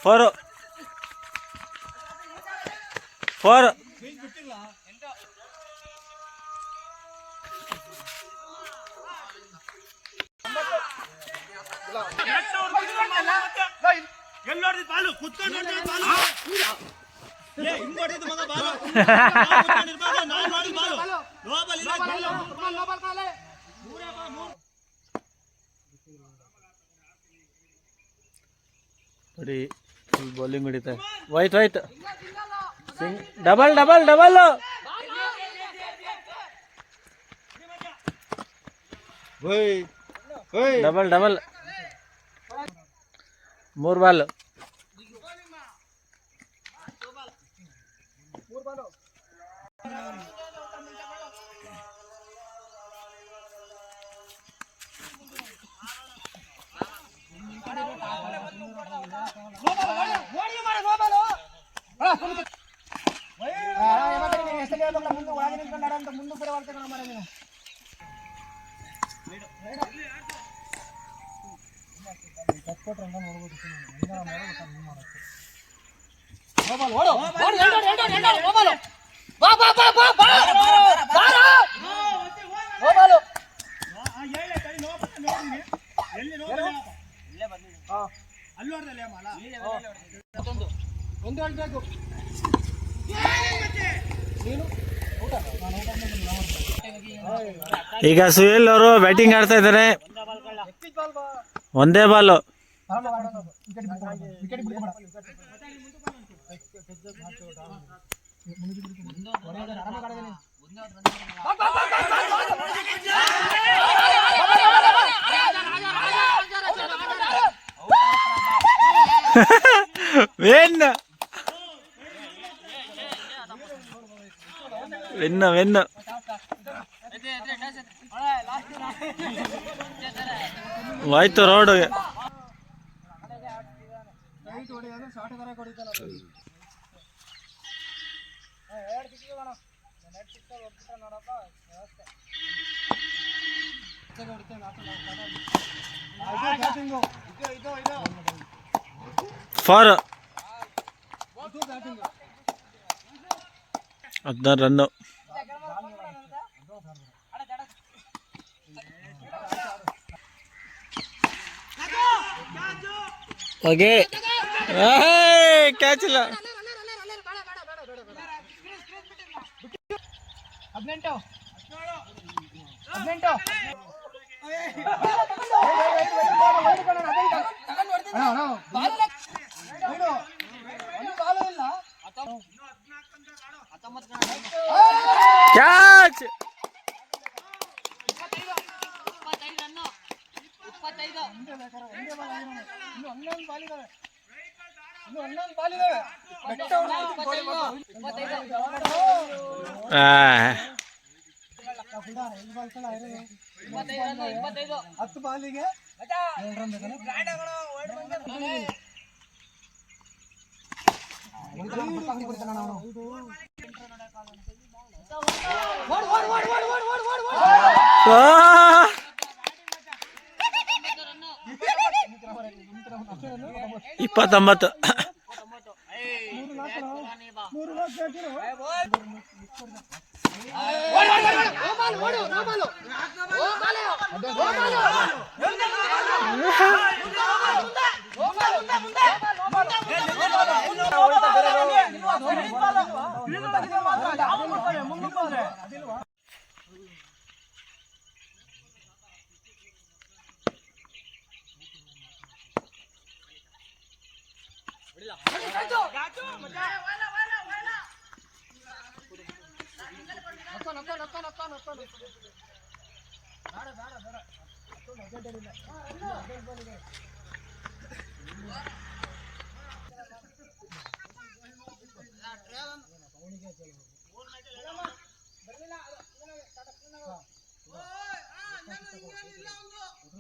Four four ನೋಡಿ full bowling ಹೊಡಿತಾರೆ. Wide wide double double double double double 3 ball. ಈಗ ಸುಹೇಲ್ ಅವರು ಬ್ಯಾಟಿಂಗ್ ಆಡ್ತಾ ಇದ್ದಾರೆ. ಒಂದೇ ಬಾಲ್. Win win win. ಆಯ್ತು ರೋಡ್ ಫಾರ್ 16 ರನ್ನು. ಓಕೆ ಕ್ಯಾಚ್ ಇಲ್ಲ. 18 ಕ್ಯಾಚ್. ಹತ್ತು ಬಾಲಿಗೆ ಇಪ್ಪತ್ತೊಂಬತ್ತು.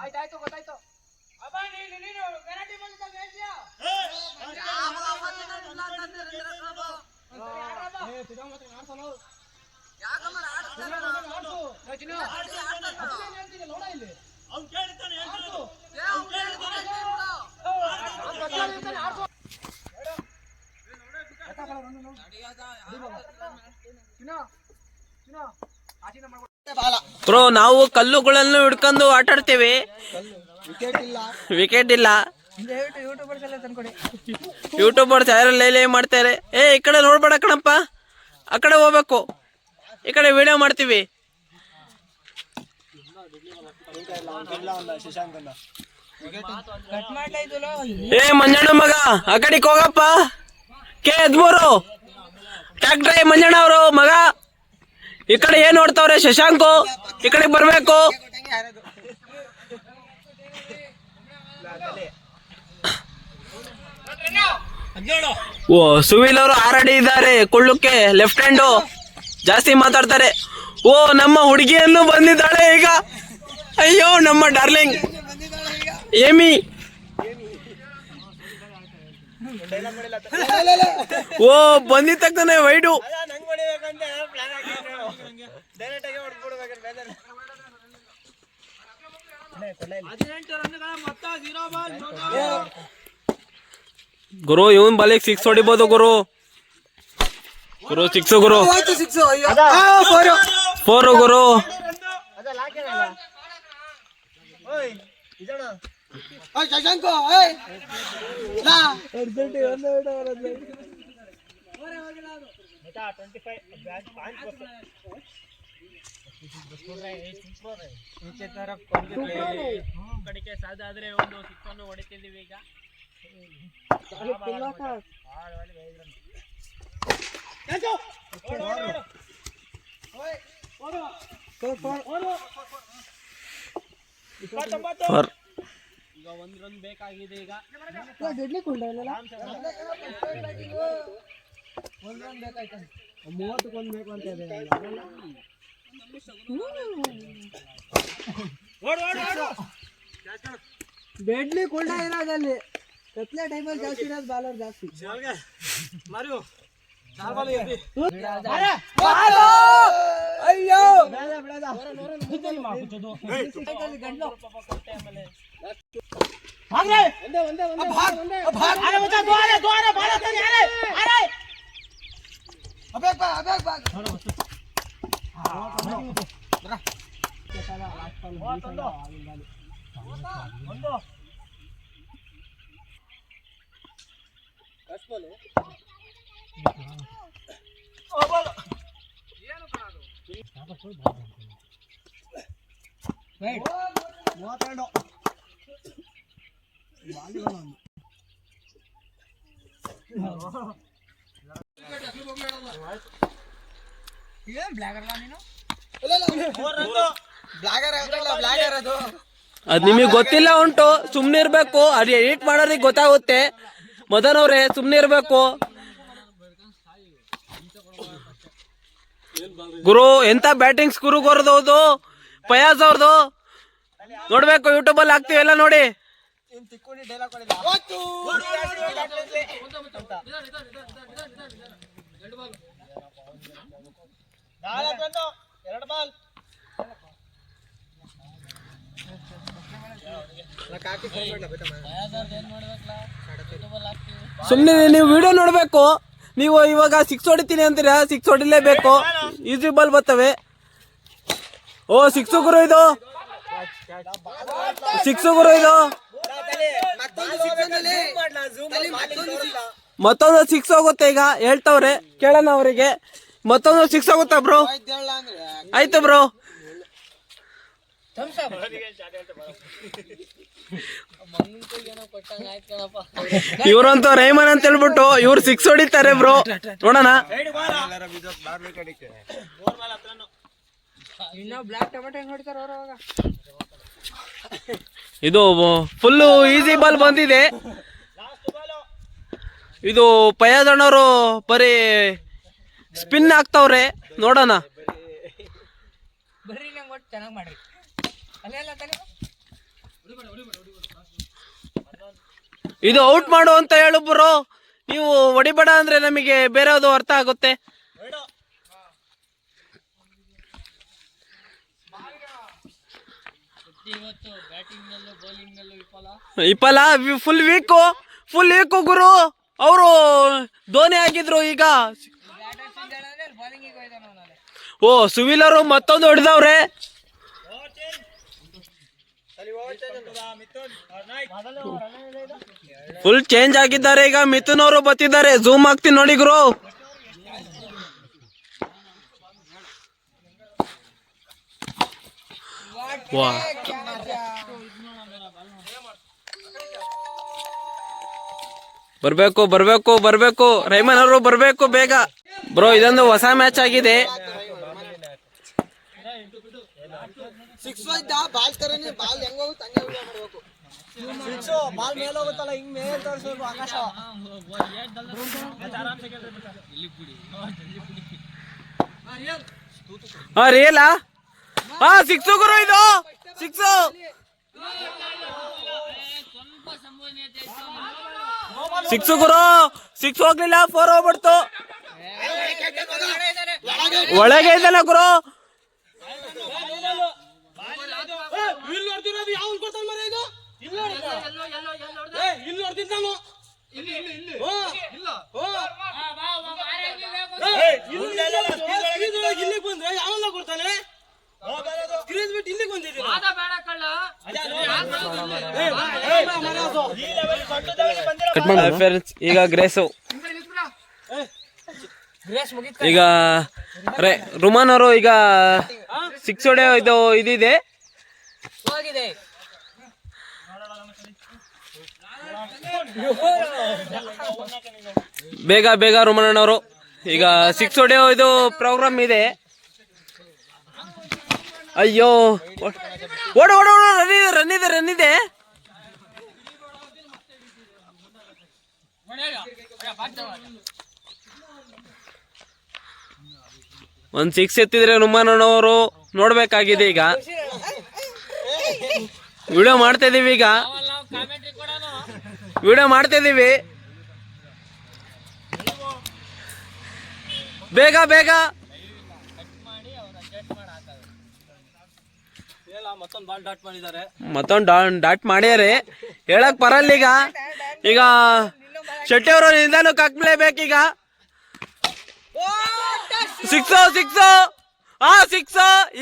ಆಯ್ತಾಯ್ತು ಗೊತ್ತಾಯ್ತು. ಚಿನ್ನು ಅದನ್ನೇನ್ ಹೇಳ್ತಿದ್ದೆ ನೋಡ ಇಲ್ಲಿ ಬ್ರೋ ನಾವು ಕಲ್ಲುಗಳನ್ನು ಹಿಡ್ಕೊಂಡು ಆಟ ಆಡ್ತೇವೆ. ವಿಕೆಟ್ ಇಲ್ಲ. ಯೂಟ್ಯೂಬರ್ಸ್ ಯಾರು ಲೇ ಮಾಡ್ತಾರೆ. ಈ ಕಡೆ ನೋಡ್ಬೇಡ ಕಣಪ್ಪ, ಆ ಕಡೆ ಹೋಗ್ಬೇಕು. ಈ ಕಡೆ ವಿಡಿಯೋ ಮಾಡ್ತೀವಿ. ಮಂಜಣ್ಣ ಮಗ ಆ ಕಡೆಗೆ ಹೋಗಪ್ಪ. K13 ಟ್ಯಾಕ್ಟ್ರೈ ಮಂಜಣ್ಣ ಅವರು ಮಗ. ಈ ಕಡೆ ಏನ್ ನೋಡ್ತಾವ್ರೆ ಶಶಾಂಕು, ಈ ಕಡೆ ಬರ್ಬೇಕು. ಓ ಸುವಿಲ್ ಅವರು ಆರಡಿ ಇದ್ದಾರೆ ಕೊಳ್ಳಕ್ಕೆ, ಲೆಫ್ಟ್ ಹ್ಯಾಂಡು ಜಾಸ್ತಿ ಮಾತಾಡ್ತಾರೆ. ಓ ನಮ್ಮ ಹುಡುಗಿಯನ್ನು ಬಂದಿದ್ದಾಳೆ ಈಗ. ಅಯ್ಯೋ ನಮ್ಮ ಡಾರ್ಲಿಂಗ್ ಏಮಿ. ಓ ಬಂದಿದ ತಕ್ಷಣ ವೈಡು. ಗುರು ಇವನ್ ಬಾಲಿಗೆ 6 ಹೊಡಿಬೋದು ಗುರು. ಗುರು 6 ಗುರು 4 ಗುರು. ಕಡೆಗೆ ಸಾಧಾದ್ರೆ ಒಂದು 6 ಅನ್ನು ಹೊಡಿತಿದ್ದೀವಿ ಈಗ. ಈಗ 1 ರನ್ ಬೇಕಾಗಿದೆ ಈಗ. ಬೆಡ್ಲಿ ಕೊಂಡ ಇರೋದಲ್ಲಿ ಕತ್ಲೆ ಟೈಮಲ್ಲಿ ಜಾಸ್ತಿ ಇರೋದು ಬಾಲರ್ ಜಾಸ್ತಿ. ಅಯ್ಯೋ ಅದ್ ನಿಮಗ್ ಗೊತ್ತಿಲ್ಲ ಉಂಟು, ಸುಮ್ನೆ ಇರ್ಬೇಕು. ಅದು ಎಡಿಟ್ ಮಾಡೋರಿಗೆ ಗೊತ್ತಾಗುತ್ತೆ. ಮದನ್ ಅವ್ರೆ ಸುಮ್ನೆ ಇರ್ಬೇಕು. ಗುರು ಎಂತ ಬ್ಯಾಟಿಂಗ್ಸ್ ಗುರು ಗೊರದೌದು ಫಯಾಜ್ ಅವ್ರದು ನೋಡ್ಬೇಕು. ಯೂಟ್ಯೂಬ್ ಅಲ್ಲಿ ಹಾಕ್ತಿವಿ ಎಲ್ಲ ನೋಡಿ. ಸುಮ್ನೆ ನೀವು ವಿಡಿಯೋ ನೋಡ್ಬೇಕು. ನೀವು ಇವಾಗ 6 ಹೊಡಿತೀನಿ ಅಂತೀರಾ, 6 ಹೊಡಿಲೇಬೇಕು. ಈಸಿ ಬಾಲ್ ಬರ್ತವೆ. ಓ 6 ಗುರು ಇದು, 6 ಗುರು ಇದು. ಮತ್ತೊಂದು 6 ಹೋಗುತ್ತೆ ಈಗ ಹೇಳ್ತವ್ರೆ, ಕೇಳೋಣ ಅವರಿಗೆ. ಮತ್ತೊಂದು 6 ಹೋಗುತ್ತಾ ಬ್ರೋ? ಆಯ್ತು ಬ್ರೋ. ಇವ್ರಂತೂ ರೈಮನ್ ಅಂತ ಹೇಳ್ಬಿಟ್ಟು ಇವ್ರು 6 ಹೊಡಿತಾರೆ ಬ್ರೋ. ನೋಡೋಣ. ಇದು ಫುಲ್ಲು ಈಸಿ ಬಾಲ್ ಬಂದಿದೆ. ಇದು ಫಯಾಜ್ ಅಣ್ಣವರು ಬರೀ ಸ್ಪಿನ್ ಹಾಕ್ತವ್ರೆ. ನೋಡೋಣ. ಇದು ಔಟ್ ಮಾಡು ಅಂತ ಹೇಳು ಬ್ರೋ. ನೀವು ಹೊಡಿಬೇಡ ಅಂದ್ರೆ ನಮಗೆ ಬೇರೆ ಯಾವ್ದು ಅರ್ಥ ಆಗುತ್ತೆ. ಇವತ್ತು ಬ್ಯಾಟಿಂಗ್ ನಲ್ಲೂ ಬೌಲಿಂಗ್ ನಲ್ಲೂ ವಿಫಲ. ವಿಫಲ, ಫುಲ್ ವೀಕು ಗುರು. ಅವರು ಧೋನಿ ಆಗಿದ್ರು, ಈಗ ಬಾಲಿಂಗಿಗೆ ಹೋಯ್ತಾನ ಅವನಲ್ಲಿ. ಓ ಸುವಿಲ್ ಅವರು ಮತ್ತೊಂದು ಹೊಡೆದವ್ರೆ. ಫುಲ್ ಚೇಂಜ್ ಆಗಿದ್ದಾರೆ ಈಗ. ಮಿಥುನ್ ಅವರು ಬರ್ತಿದ್ದಾರೆ, ಝೂಮ್ ಆಗ್ತೀನಿ ನೋಡಿ ಗುರು. ವಾ, ಬರ್ಬೇಕು ರೈಮನ್ ಅವರು ಬರ್ಬೇಕು ಬೇಗ ಬ್ರೋ. ಇದೊಂದು ಹೊಸ ಮ್ಯಾಚ್ ಆಗಿದೆ. ಸಿಕ್ಸ್ ಹೋಯ್ತಾ ಬಾಲ್ ತರನೇ, ಬಾಲ್ ಹೆಂಗ್ ಹೋಗುತ್ತೆ ಹಂಗೆ ಮಾಡ್ಬೇಕು. ಸಿಕ್ಸ್ ಬಾಲ್ ಮೇಲೆ ಹೋಗುತ್ತಲ್ಲ, ಹಿಂಗ್ ಮೇಲೆ ತೋರಿಸ್ಬೇಕು ಆಕಾಶ. ಹಾ ರಿಯಲಾ? ಹಾ ಸಿಕ್ಸ್ ಗುರು, ಇದು ಸಿಕ್ಸ್. ಸಿಕ್ಸ್ ಗುರು, ಸಿಕ್ಸ್ ಹೋಗ್ಲಿಲ್ಲ, 4 ಹೋಗ್ಬಿಡ್ತು. ಒಳಗೆ ಇದ್ದಲ್ಲ ಗುರು. ಈಗ ಗ್ರೇಸು, ಈಗ ರುಮಾನ್ ಅವರು ಈಗ 6 ಹೊಡೆಯೋ ಇದಿದೆ. ಬೇಗ ರುಮನ್ ಅವರು ಈಗ 6 ಹೊಡೆಯೋ ಇದು ಪ್ರೋಗ್ರಾಮ್ ಇದೆ. ಅಯ್ಯೋ, ಓಡು ರನ್ ಇದೆ. ಒಂದ್ 6 ಎತ್ತಿದ್ರೆ ರುಮಾನ್ ಅವರು ನೋಡ್ಬೇಕಾಗಿದೆ. ಈಗ ವಿಡಿಯೋ ಮಾಡ್ತಾ ಇದೀವಿ ಬೇಗ ಮತ್ತೊಂದು ಡಾಟ್ ಮಾಡ್ಯಾರೆ. ಹೇಳಕ್ ಬರಲ್ಲ ಈಗ ಶೆಟ್ಟಿ ಅವರು ನಿಧಾನಕ್ಕೆ ಹಾಕ್ಲೇಬೇಕೀಗ. 6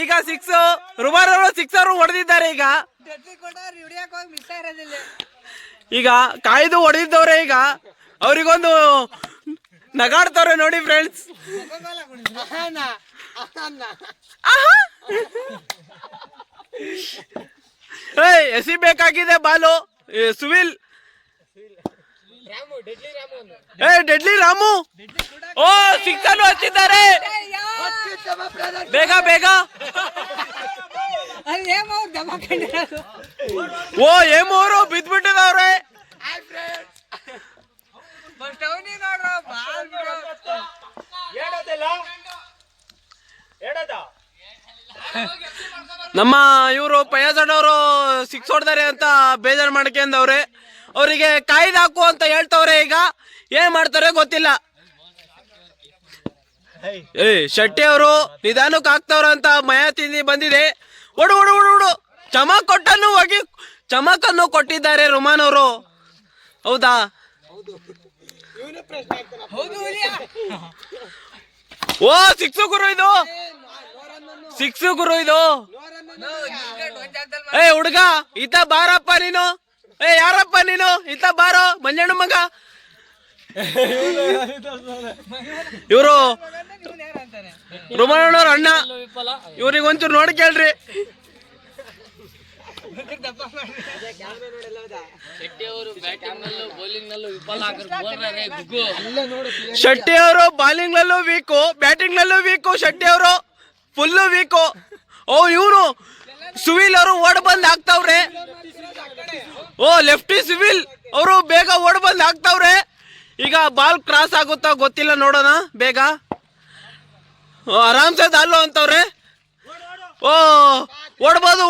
ಈಗ 6. ರುಮಾನ್ ಅವರು 6 ಹೊಡೆದಿದ್ದಾರೆ. ಈಗ ಕಾಯ್ದು ಹೊಡೆದಿದ್ದವ್ರೆ. ಈಗ ಅವ್ರಿಗೊಂದು ನಗಾಡ್ತವ್ರೆ ನೋಡಿ ಫ್ರೆಂಡ್ಸ್. ಎಸಿಬೇಕಾಗಿದೆ ಬಾಲು. ಸುವಿಲ್, ಡೆಡ್ಲಿ ರಾಮು. ಓ 6 ಅನ್ನು ಹಚ್ಚಿದ್ದಾರೆ. ಬೇಗ ಓ ಏಮ್ ಅವರು ಬಿದ್ಬಿಟ್ಟಿದವ್ರೆ. ನಮ್ಮ ಇವರು ಪಯಾಜಡ್ ಅವರು 6 ಹೊಡೆದಾರೆ ಅಂತ ಬೇಜಾರು ಮಾಡ್ಕೊಂಡವ್ರೆ. ಅವರಿಗೆ ಕಾಯ್ದು ಹಾಕು ಅಂತ ಹೇಳ್ತವ್ರೆ. ಈಗ ಏನ್ ಮಾಡ್ತಾರೆ ಗೊತ್ತಿಲ್ಲ. ಶೆಟ್ಟಿ ಅವರು ನಿಧಾನಕ್ಕೆ ಹಾಕ್ತವ್ರ ಅಂತ ಮಯ ತಿಂದಿ ಬಂದಿದೆ. ಓಡು ಚಮಕನ್ನು ಕೊಟ್ಟಿದ್ದಾರೆ ರುಮಾನ್ ಅವರು. ಹೌದಾ? ಓ 6 ಗುರು ಇದು. ಹುಡುಗ ಈತ ಬಾರಪ್ಪ ನೀನು. ಯಾರಪ್ಪ ನೀನು? ಈತ ಬಾರೋ ಮಂಜಣ್ಣ ಮಗ. ಇವರು ರುಮಾನಣ್ಣವ್ರ ಅಣ್ಣ. ಇವ್ರಿಗೆ ಒಂಚೂರು ನೋಡಿ ಕೇಳ್ರಿ. ಶೆಟ್ಟಿ ಅವರು ಬಾಲಿಂಗ್ ನಲ್ಲೂ ವೀಕು, ಬ್ಯಾಟಿಂಗ್ ನಲ್ಲೂ ವೀಕು. ಶೆಟ್ಟಿ ಅವರು ಫುಲ್ಲು ವೀಕು. ಇವನು ಸುವಿಲ್ ಅವರು ಓಡ್ ಬಂದ್ ಹಾಕ್ತಾವ್ರೆ. ಲೆಫ್ಟಿ ಸುವಿಲ್ ಅವರು ಬೇಗ ಓಡ್ ಬಂದ್ ಹಾಕ್ತಾವ್ರೆ. ಈಗ ಬಾಲ್ ಕ್ರಾಸ್ ಆಗುತ್ತಾ ಗೊತ್ತಿಲ್ಲ, ನೋಡೋಣ ಬೇಗ. ಆರಾಮ್ಸೆ ಅಲ್ಲೋ ಅಂತವ್ರೆ. ಓಡ್ಬೋದು.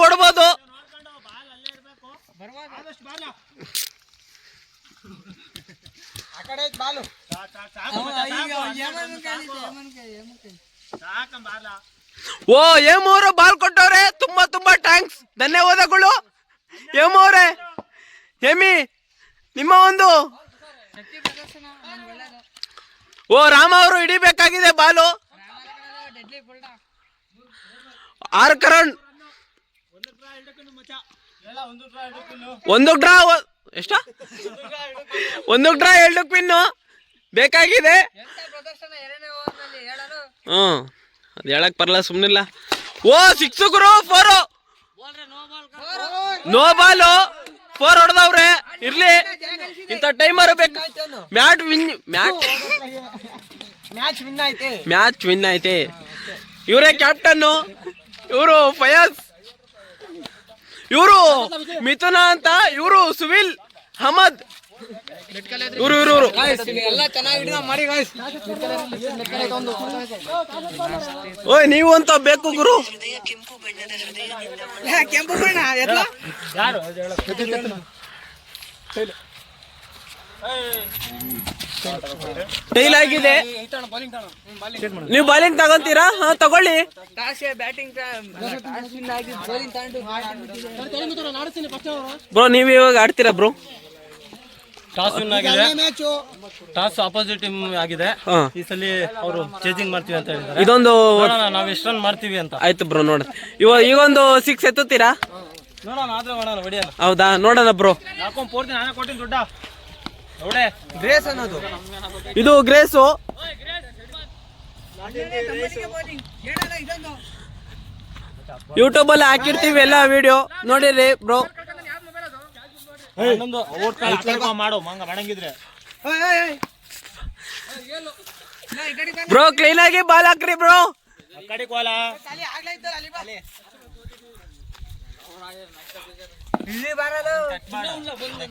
ಓ ಹೇಮೂರು ಬಾಲ್ ಕೊಟ್ಟವ್ರೆ, ತುಂಬಾ ತುಂಬಾ ಥ್ಯಾಂಕ್ಸ್, ಧನ್ಯವಾದಗಳು ಹೇಮೂರೇ. ಹೇಮಿ ನಿಮ್ಮ ಒಂದು ಓ ರಾಮ ಅವರು ಹಿಡಿಬೇಕಾಗಿದೆ ಬಾಲು. 6 ಕರಣ್, 1 ಡ್ರಾ, ಎಷ್ಟ 1 ಡ್ರಾ 2 ಕ್ವಿನ್ನು ಬೇಕಾಗಿದೆ. ಅದ್ ಹೇಳಕ್ ಬರಲ್ಲ, ಸುಮ್ನಿಲ್ಲ. ಓ 6 ಗುರು, 4 ನೋ ಬಾಲು, 4 ಹೊಡೆದವ್ರೆ. ಇರ್ಲಿ, ಇಂಥ ಟೈಮರ್ ಬೇಕು. ಮ್ಯಾಚ್ ವಿನ್ ಐತೆ. ಇವರೇ ಕ್ಯಾಪ್ಟನ್ನು, ಇವರು ಫಯಾಜ್, ಇವರು ಮಿಥುನ ಅಂತ, ಇವರು ಸುವಿಲ್ ಅಹಮದ್, ಇವರು ಓಯ್ ನೀವು ಅಂತ ಬೇಕು ಗುರು. ಕೆಂಪು ಬಣ್ಣ ಟೈಲ್ ಆಗಿದೆ. ನೀವು ಬಾಲಿಂಗ್ ತಗೊಂತೀರಾ? ಹಾ ತಗೊಳ್ಳಿ. ಬ್ರೋ ನೀವು ಇವಾಗ ಆಡ್ತೀರಾ ಬ್ರೋ? ಟಾಸ್ ವಿನ್ ಆಗಿದೆ, ಮ್ಯಾಚು. ಟಾಸ್ ಆಪೋಸಿಟ್ ಟೀಮ್ ಆಗಿದೆ. ಈ ಸಲ ಅವರು ಚೇಂಜಿಂಗ್ ಮಾಡ್ತೀವಿ ಅಂತ ಹೇಳಿದ್ದಾರೆ. ಇದೊಂದು ನಾವ್ ಎಷ್ಟು ರನ್ ಮಾಡ್ತೀವಿ ಅಂತ. ಆಯ್ತು ಬ್ರೋ, ನೋಡ ಈಗೊಂದು 6 ಎತ್ತುತ್ತೀರಾ? ನೋಡೋಣ, ಆದ್ರೆ ಮಾಡೋಣ, ಹೊಡಿಯೋಣ. ಹೌದಾ, ನೋಡೋಣ ಬ್ರೋ. ಹಾಕೊಂಡ್ ಪೂರ್ತಿ ನಾನೇ ಕೊಟ್ಟಿನಿ ದುಡ್ಡ. ನೋಡೆ ಗ್ರೇಸ್ ಅನ್ನೋದು ಇದು ಗ್ರೇಸು. ಯೂಟ್ಯೂಬ್ ಅಲ್ಲಿ ಹಾಕಿರ್ತೀವಿ ಎಲ್ಲ ವಿಡಿಯೋ, ನೋಡಿರಿ ಬ್ರೋ. ಮಾಡು ಮಂಗ ಮಾಡಂಗಿದ್ರೆ ಬ್ರೋ ಕ್ಲೀನ್ ಆಗಿ ಬಾಲ್ ಹಾಕ್ರಿ ಬ್ರೋ. ಕಡೆ ಕೋಲ ಇಲ್ಲಿ ಬರಲು